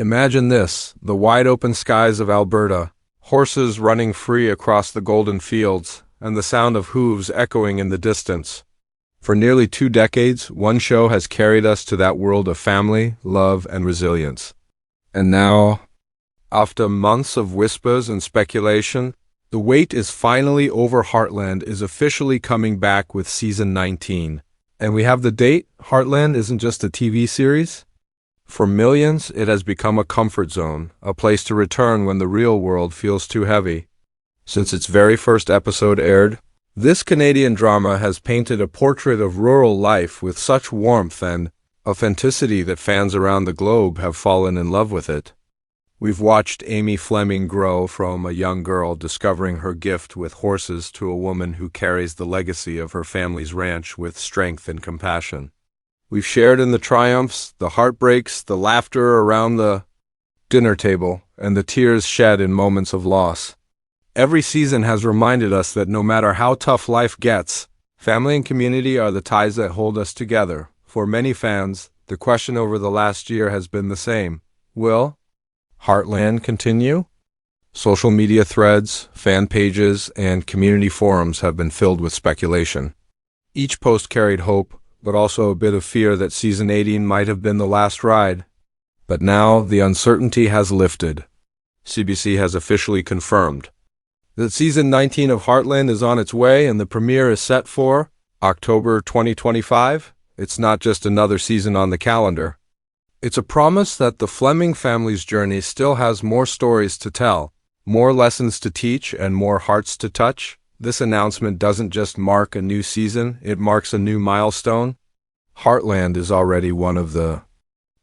Imagine this, the wide-open skies of Alberta, horses running free across the golden fields, and the sound of hooves echoing in the distance. For nearly 2 decades, one show has carried us to that world of family, love, and resilience. And now, after months of whispers and speculation, the wait is finally over. Heartland is officially coming back with Season 19. And we have the date. Heartland isn't just a TV series. For millions, it has become a comfort zone, a place to return when the real world feels too heavy. Since its very first episode aired, this Canadian drama has painted a portrait of rural life with such warmth and authenticity that fans around the globe have fallen in love with it. We've watched Amy Fleming grow from a young girl discovering her gift with horses to a woman who carries the legacy of her family's ranch with strength and compassion. We've shared in the triumphs, the heartbreaks, the laughter around the dinner table, and the tears shed in moments of loss. Every season has reminded us that no matter how tough life gets, family and community are the ties that hold us together. For many fans, the question over the last year has been the same. Will Heartland continue? Social media threads, fan pages, and community forums have been filled with speculation. Each post carried hope, but also a bit of fear that Season 18 might have been the last ride. But now the uncertainty has lifted. CBC has officially confirmed that Season 19 of Heartland is on its way and the premiere is set for October 2025. It's not just another season on the calendar. It's a promise that the Fleming family's journey still has more stories to tell, more lessons to teach, and more hearts to touch. This announcement doesn't just mark a new season, it marks a new milestone. Heartland is already one of the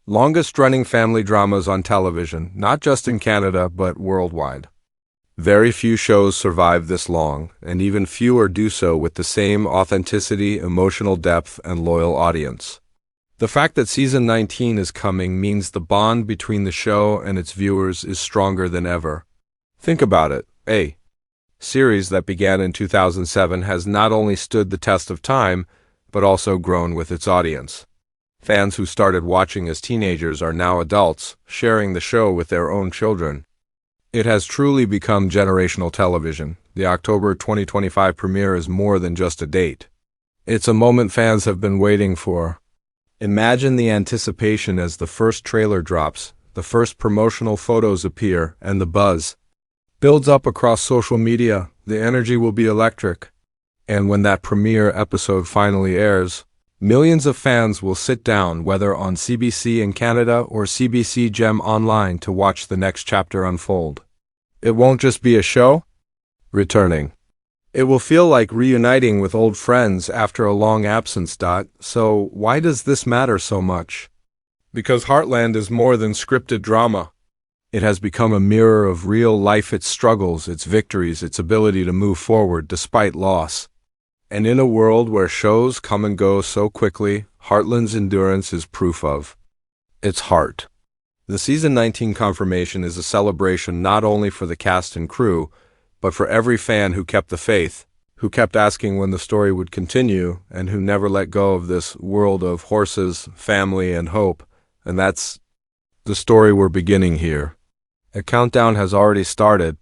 longest-running family dramas on television, not just in Canada, but worldwide. Very few shows survive this long, and even fewer do so with the same authenticity, emotional depth, and loyal audience. The fact that Season 19 is coming means the bond between the show and its viewers is stronger than ever. Think about it. A series that began in 2007 has not only stood the test of time, but also grown with its audience. Fans who started watching as teenagers are now adults, sharing the show with their own children. It has truly become generational television. The October 2025 premiere is more than just a date. It's a moment fans have been waiting for. Imagine the anticipation as the first trailer drops, the first promotional photos appear, and the buzz builds up across social media. The energy will be electric. And when that premiere episode finally airs, millions of fans will sit down, whether on CBC in Canada or CBC Gem online, to watch the next chapter unfold. It won't just be a show returning. It will feel like reuniting with old friends after a long absence. So why does this matter so much? Because Heartland is more than scripted drama. It has become a mirror of real life, its struggles, its victories, its ability to move forward despite loss. And in a world where shows come and go so quickly, Heartland's endurance is proof of its heart. The Season 19 confirmation is a celebration not only for the cast and crew, but for every fan who kept the faith, who kept asking when the story would continue, and who never let go of this world of horses, family, and hope. And that's the story we're beginning here. A countdown has already started.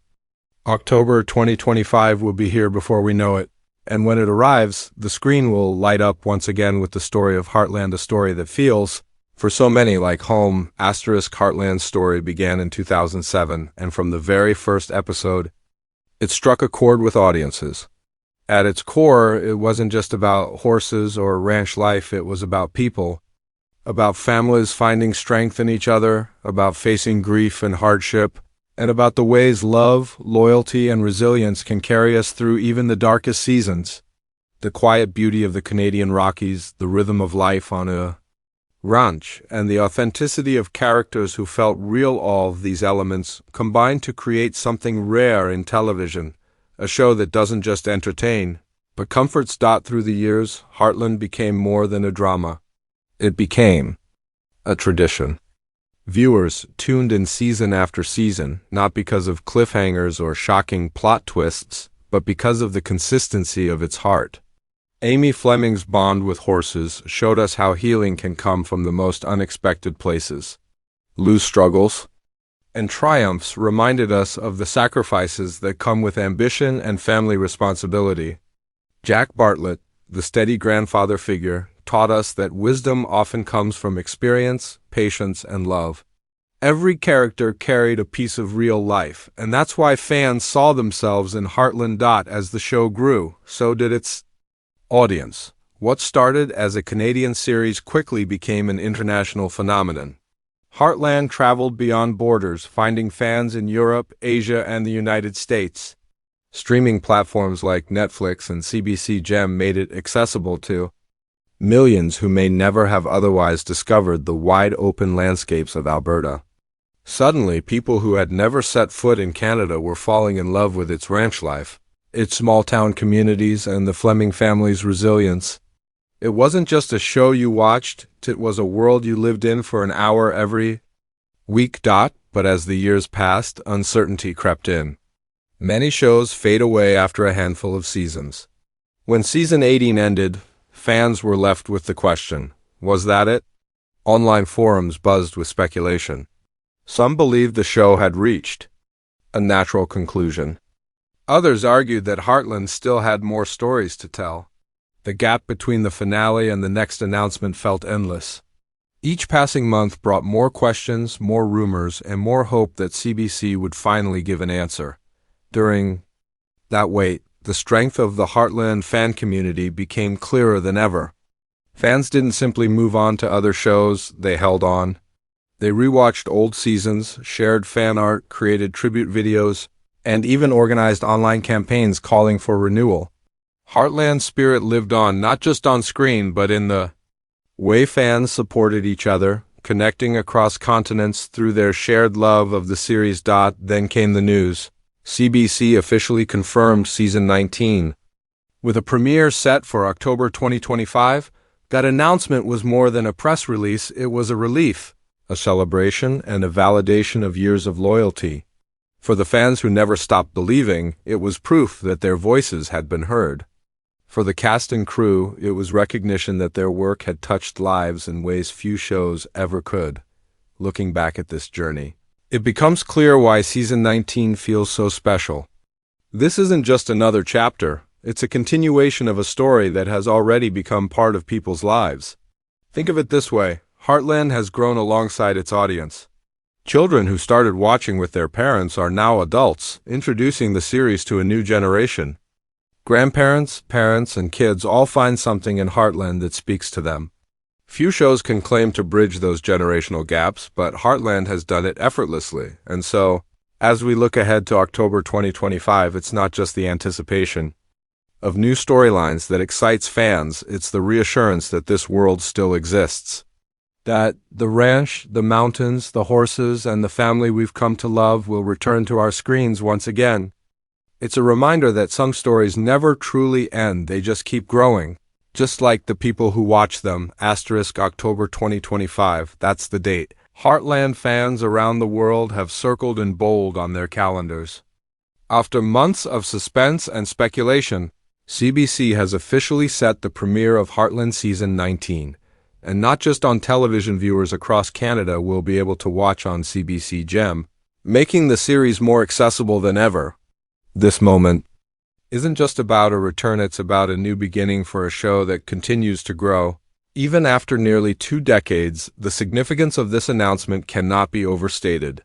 October 2025 will be here before we know it. And when it arrives, the screen will light up once again with the story of Heartland, a story that feels, for so many, like home. Heartland's story began in 2007, and from the very first episode, it struck a chord with audiences. At its core, it wasn't just about horses or ranch life, it was about people. About families finding strength in each other, about facing grief and hardship, and about the ways love, loyalty, and resilience can carry us through even the darkest seasons. The quiet beauty of the Canadian Rockies, the rhythm of life on a ranch, and the authenticity of characters who felt real, all of these elements combined to create something rare in television, a show that doesn't just entertain, but comforts. Through the years, Heartland became more than a drama. It became a tradition. Viewers tuned in season after season, not because of cliffhangers or shocking plot twists, but because of the consistency of its heart. Amy Fleming's bond with horses showed us how healing can come from the most unexpected places. Lou's struggles and triumphs reminded us of the sacrifices that come with ambition and family responsibility. Jack Bartlett, the steady grandfather figure, taught us that wisdom often comes from experience, patience, and love. Every character carried a piece of real life, and that's why fans saw themselves in Heartland. As the show grew, so did its audience. What started as a Canadian series quickly became an international phenomenon. Heartland traveled beyond borders, finding fans in Europe, Asia, and the United States. Streaming platforms like Netflix and CBC Gem made it accessible to millions who may never have otherwise discovered the wide-open landscapes of Alberta. Suddenly, people who had never set foot in Canada were falling in love with its ranch life, its small-town communities, and the Fleming family's resilience. It wasn't just a show you watched, it was a world you lived in for an hour every week. But as the years passed, uncertainty crept in. Many shows fade away after a handful of seasons. When season 18 ended, fans were left with the question, was that it? Online forums buzzed with speculation. Some believed the show had reached a natural conclusion. Others argued that Heartland still had more stories to tell. The gap between the finale and the next announcement felt endless. Each passing month brought more questions, more rumors, and more hope that CBC would finally give an answer. During that wait, the strength of the Heartland fan community became clearer than ever. Fans didn't simply move on to other shows, they held on. They rewatched old seasons, shared fan art, created tribute videos, and even organized online campaigns calling for renewal. Heartland's spirit lived on not just on screen but in the way fans supported each other, connecting across continents through their shared love of the series. Then came the news. CBC officially confirmed Season 19. With a premiere set for October 2025, that announcement was more than a press release, it was a relief, a celebration, and a validation of years of loyalty. For the fans who never stopped believing, it was proof that their voices had been heard. For the cast and crew, it was recognition that their work had touched lives in ways few shows ever could. Looking back at this journey, it becomes clear why Season 19 feels so special. This isn't just another chapter, it's a continuation of a story that has already become part of people's lives. Think of it this way, Heartland has grown alongside its audience. Children who started watching with their parents are now adults, introducing the series to a new generation. Grandparents, parents, and kids all find something in Heartland that speaks to them. Few shows can claim to bridge those generational gaps, but Heartland has done it effortlessly. And so, as we look ahead to October 2025, it's not just the anticipation of new storylines that excites fans, it's the reassurance that this world still exists. That the ranch, the mountains, the horses, and the family we've come to love will return to our screens once again. It's a reminder that some stories never truly end, they just keep growing. Just like the people who watch them, October 2025, that's the date. Heartland fans around the world have circled in bold on their calendars. After months of suspense and speculation, CBC has officially set the premiere of Heartland Season 19. And not just on television, viewers across Canada will be able to watch on CBC Gem, making the series more accessible than ever. This moment isn't just about a return, it's about a new beginning for a show that continues to grow. Even after nearly 2 decades, the significance of this announcement cannot be overstated.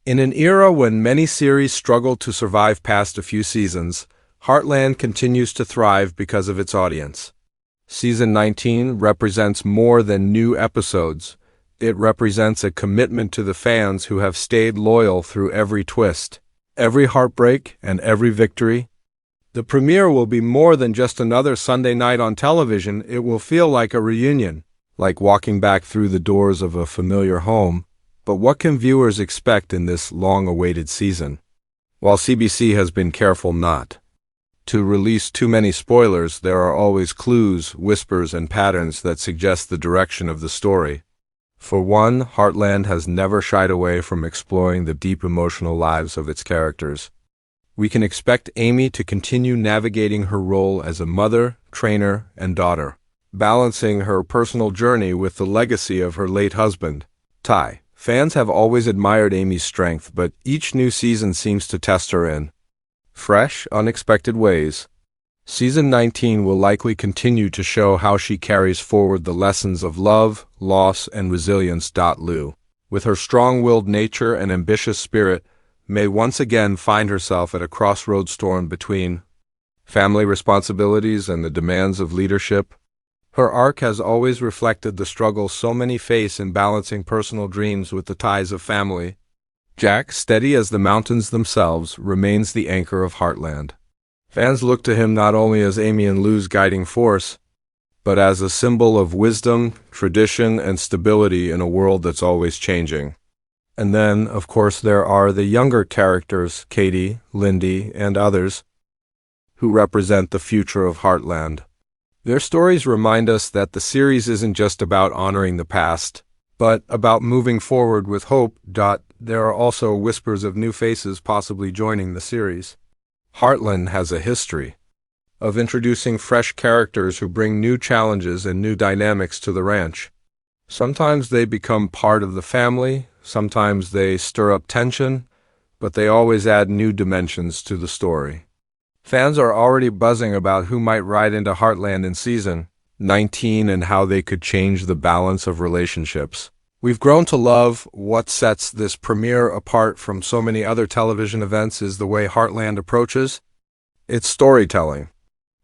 In an era when many series struggle to survive past a few seasons, Heartland continues to thrive because of its audience. Season 19 represents more than new episodes. It represents a commitment to the fans who have stayed loyal through every twist, every heartbreak, and every victory. The premiere will be more than just another Sunday night on television. It will feel like a reunion, like walking back through the doors of a familiar home. But what can viewers expect in this long-awaited season? While CBC has been careful not to release too many spoilers, there are always clues, whispers, and patterns that suggest the direction of the story. For one, Heartland has never shied away from exploring the deep emotional lives of its characters. We can expect Amy to continue navigating her role as a mother, trainer, and daughter, balancing her personal journey with the legacy of her late husband, Ty. Fans have always admired Amy's strength, but each new season seems to test her in fresh, unexpected ways. Season 19 will likely continue to show how she carries forward the lessons of love, loss, and resilience. Lou, with her strong-willed nature and ambitious spirit, may once again find herself at a crossroads torn between family responsibilities and the demands of leadership. Her arc has always reflected the struggles so many face in balancing personal dreams with the ties of family. Jack, steady as the mountains themselves, remains the anchor of Heartland. Fans look to him not only as Amy and Lou's guiding force, but as a symbol of wisdom, tradition, and stability in a world that's always changing. And then, of course, there are the younger characters, Katie, Lindy, and others, who represent the future of Heartland. Their stories remind us that the series isn't just about honoring the past, but about moving forward with hope. There are also whispers of new faces possibly joining the series. Heartland has a history of introducing fresh characters who bring new challenges and new dynamics to the ranch. Sometimes they become part of the family, sometimes they stir up tension, but they always add new dimensions to the story. Fans are already buzzing about who might ride into Heartland in Season 19 and how they could change the balance of relationships. We've grown to love what sets this premiere apart from so many other television events is the way Heartland approaches its storytelling.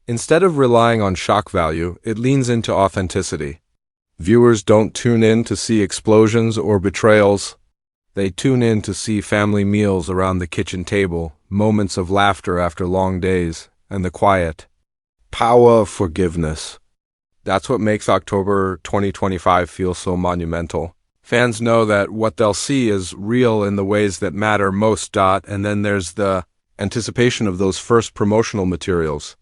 Instead of relying on shock value, it leans into authenticity. Viewers don't tune in to see explosions or betrayals. They tune in to see family meals around the kitchen table, moments of laughter after long days, and the quiet power of forgiveness. That's what makes October 2025 feel so monumental. Fans know that what they'll see is real in the ways that matter most. And then there's the anticipation of those first promotional materials.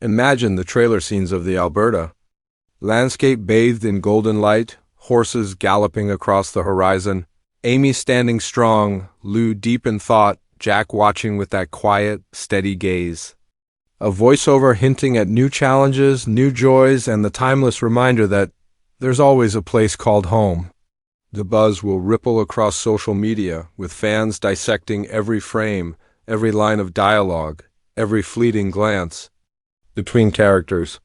Imagine the trailer scenes of the Alberta landscape bathed in golden light, horses galloping across the horizon, Amy standing strong, Lou deep in thought, Jack watching with that quiet, steady gaze. A voiceover hinting at new challenges, new joys, and the timeless reminder that there's always a place called home. The buzz will ripple across social media, with fans dissecting every frame, every line of dialogue, every fleeting glance between characters.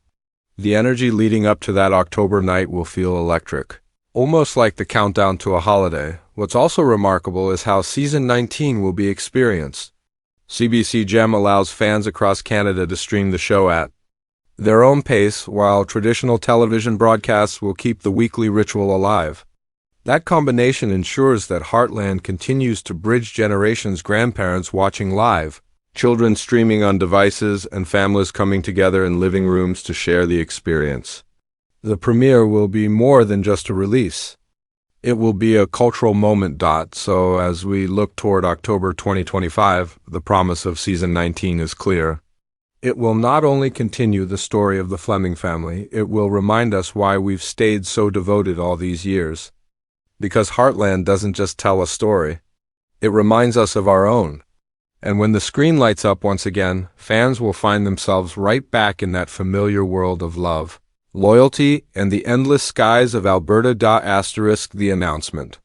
The energy leading up to that October night will feel electric, almost like the countdown to a holiday. What's also remarkable is how Season 19 will be experienced. CBC Gem allows fans across Canada to stream the show at their own pace, while traditional television broadcasts will keep the weekly ritual alive. That combination ensures that Heartland continues to bridge generations: grandparents watching live, children streaming on devices, and families coming together in living rooms to share the experience. The premiere will be more than just a release. It will be a cultural moment. So as we look toward October 2025, the promise of Season 19 is clear. It will not only continue the story of the Fleming family, it will remind us why we've stayed so devoted all these years. Because Heartland doesn't just tell a story, it reminds us of our own. And when the screen lights up once again, fans will find themselves right back in that familiar world of love, loyalty, and the endless skies of Alberta. The announcement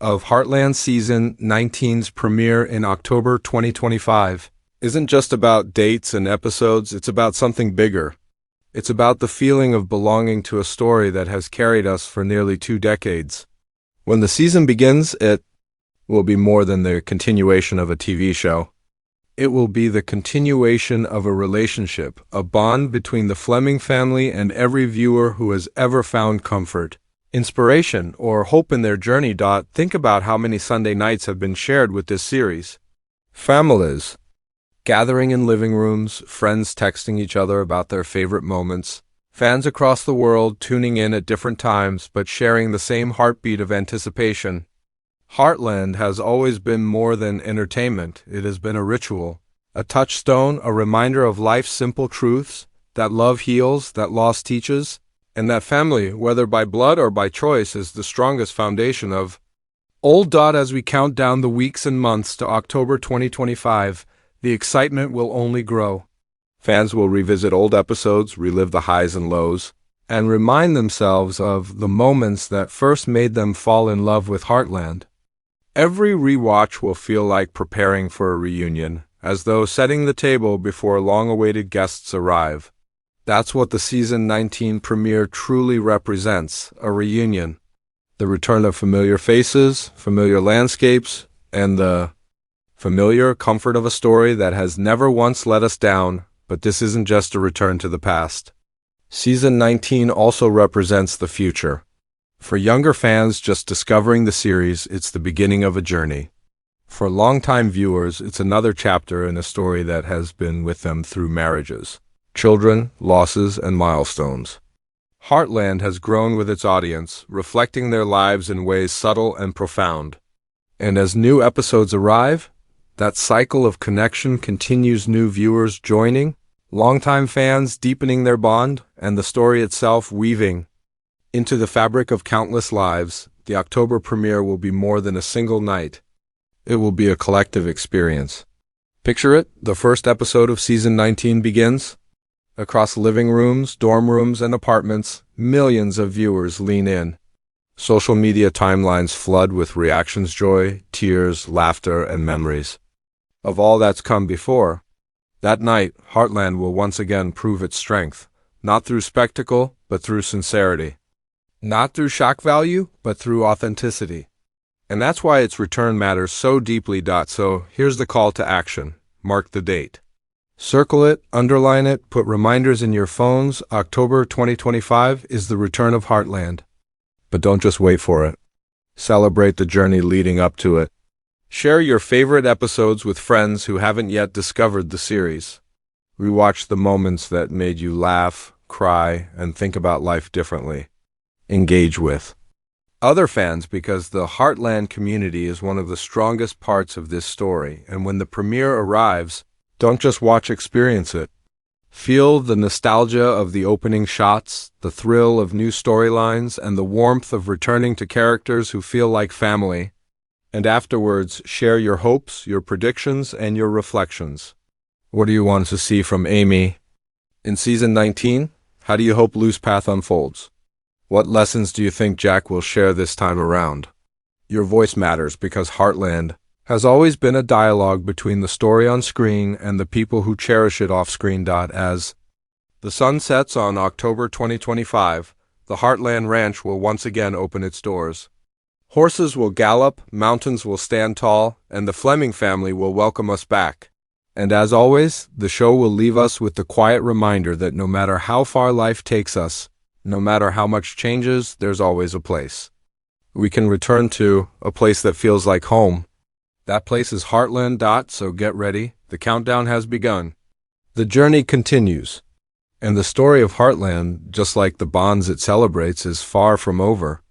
of Heartland Season 19's premiere in October 2025 isn't just about dates and episodes, it's about something bigger. It's about the feeling of belonging to a story that has carried us for nearly 2 decades. When the season begins, it will be more than the continuation of a TV show. It will be the continuation of a relationship, a bond between the Fleming family and every viewer who has ever found comfort, inspiration, or hope in their journey. Think about how many Sunday nights have been shared with this series. Families gathering in living rooms, friends texting each other about their favorite moments, fans across the world tuning in at different times but sharing the same heartbeat of anticipation. Heartland has always been more than entertainment. It has been a ritual, a touchstone, a reminder of life's simple truths, that love heals, that loss teaches, and that family, whether by blood or by choice, is the strongest foundation of old. As we count down the weeks and months to October 2025, the excitement will only grow. Fans will revisit old episodes, relive the highs and lows, and remind themselves of the moments that first made them fall in love with Heartland. Every rewatch will feel like preparing for a reunion, as though setting the table before long-awaited guests arrive. That's what the Season 19 premiere truly represents, a reunion. The return of familiar faces, familiar landscapes, and the familiar comfort of a story that has never once let us down, but this isn't just a return to the past. Season 19 also represents the future. For younger fans just discovering the series, it's the beginning of a journey. For longtime viewers, it's another chapter in a story that has been with them through marriages, children, losses, and milestones. Heartland has grown with its audience, reflecting their lives in ways subtle and profound. And as new episodes arrive, that cycle of connection continues, new viewers joining, longtime fans deepening their bond, and the story itself weaving into the fabric of countless lives. The October premiere will be more than a single night. It will be a collective experience. Picture it, the first episode of Season 19 begins. Across living rooms, dorm rooms, and apartments, millions of viewers lean in. Social media timelines flood with reactions, joy, tears, laughter, and memories of all that's come before. That night, Heartland will once again prove its strength, not through spectacle, but through sincerity. Not through shock value, but through authenticity. And that's why its return matters so deeply. So here's the call to action. Mark the date. Circle it, underline it, put reminders in your phones. October 2025 is the return of Heartland. But don't just wait for it. Celebrate the journey leading up to it. Share your favorite episodes with friends who haven't yet discovered the series. Rewatch the moments that made you laugh, cry, and think about life differently. Engage with other fans, because the Heartland community is one of the strongest parts of this story, and when the premiere arrives, don't just watch, experience it. Feel the nostalgia of the opening shots, the thrill of new storylines, and the warmth of returning to characters who feel like family. And afterwards, share your hopes, your predictions, and your reflections. What do you want to see from Amy in Season 19? How do you hope Lou's path unfolds? What lessons do you think Jack will share this time around? Your voice matters, because Heartland has always been a dialogue between the story on screen and the people who cherish it off screen. As the sun sets on October 2025, the Heartland Ranch will once again open its doors. Horses will gallop, mountains will stand tall, and the Fleming family will welcome us back. And as always, the show will leave us with the quiet reminder that no matter how far life takes us, no matter how much changes, there's always a place we can return to, a place that feels like home. That place is Heartland. So get ready, the countdown has begun. The journey continues, and the story of Heartland, just like the bonds it celebrates, is far from over.